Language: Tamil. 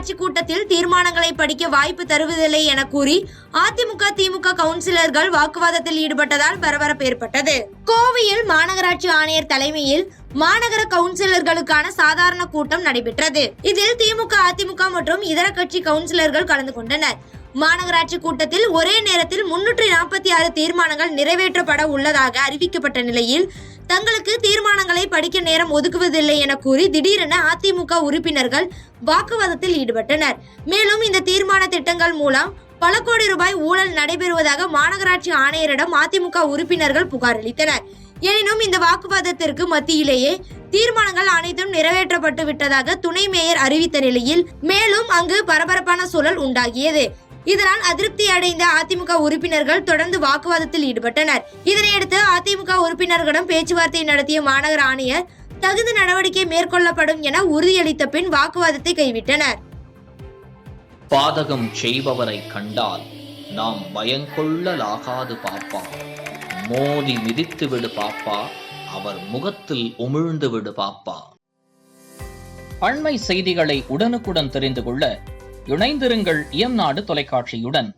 மாநகராட்சி கூட்டத்தில் தீர்மானங்களை படிக்க வாய்ப்பு தருவதில்லை என கூறி அதிமுக திமுக கவுன்சிலர்கள் வாக்குவாதத்தில் ஈடுபட்டதால் பரபரப்பு ஏற்பட்டது. கோவையில் மாநகராட்சி ஆணையர் தலைமையில் மாநகர கவுன்சிலர்களுக்கான சாதாரண கூட்டம் நடைபெற்றது. இதில் திமுக அதிமுக மற்றும் இதர கட்சி கவுன்சிலர்கள் கலந்து கொண்டனர். மாநகராட்சி கூட்டத்தில் ஒரே நேரத்தில் 346 தீர்மானங்கள் நிறைவேற்றப்பட உள்ளதாக அறிவிக்கப்பட்ட நிலையில் தங்களுக்கு தீர்மானங்களை படிக்க நேரம் ஒதுக்குவதில்லை என கூறி திடீரென அதிமுக உறுப்பினர்கள் வாக்குவாதத்தில் ஈடுபட்டனர். மேலும் இந்த தீர்மான திட்டங்கள் மூலம் பல கோடி ரூபாய் ஊழல் நடைபெறுவதாக மாநகராட்சி ஆணையரிடம் அதிமுக உறுப்பினர்கள் புகார் அளித்தனர். எனினும் இந்த வாக்குவாதத்திற்கு மத்தியிலேயே தீர்மானங்கள் அனைத்தும் நிறைவேற்றப்பட்டு விட்டதாக துணை மேயர் அறிவித்த நிலையில் மேலும் அங்கு பரபரப்பான சூழல் உண்டாகியது. இதனால் அதிருப்தி அடைந்த அதிமுக உறுப்பினர்கள் தொடர்ந்து வாக்குவாதத்தில் ஈடுபட்டனர். இதனையடுத்து அதிமுக உறுப்பினர்களிடம் பேச்சுவார்த்தை நடத்திய மாநகர ஆணையர் தகுந்த நடவடிக்கை மேற்கொள்ளப்படும் என உறுதியளித்த பின் வாக்குவாதத்தை கைவிட்டனர். பாதகம் செய்பவரை கண்டால் நாம் பயங்கொள்ளலாகாது பாப்பா, மோதி மிதித்து விடு பாப்பா, அவர் முகத்தில் உமிழ்ந்து விடு பாப்பா. அண்மை செய்திகளை உடனுக்குடன் தெரிந்து கொள்ள இணைந்திருங்கள் இயம்நாடு தொலைக்காட்சியுடன்.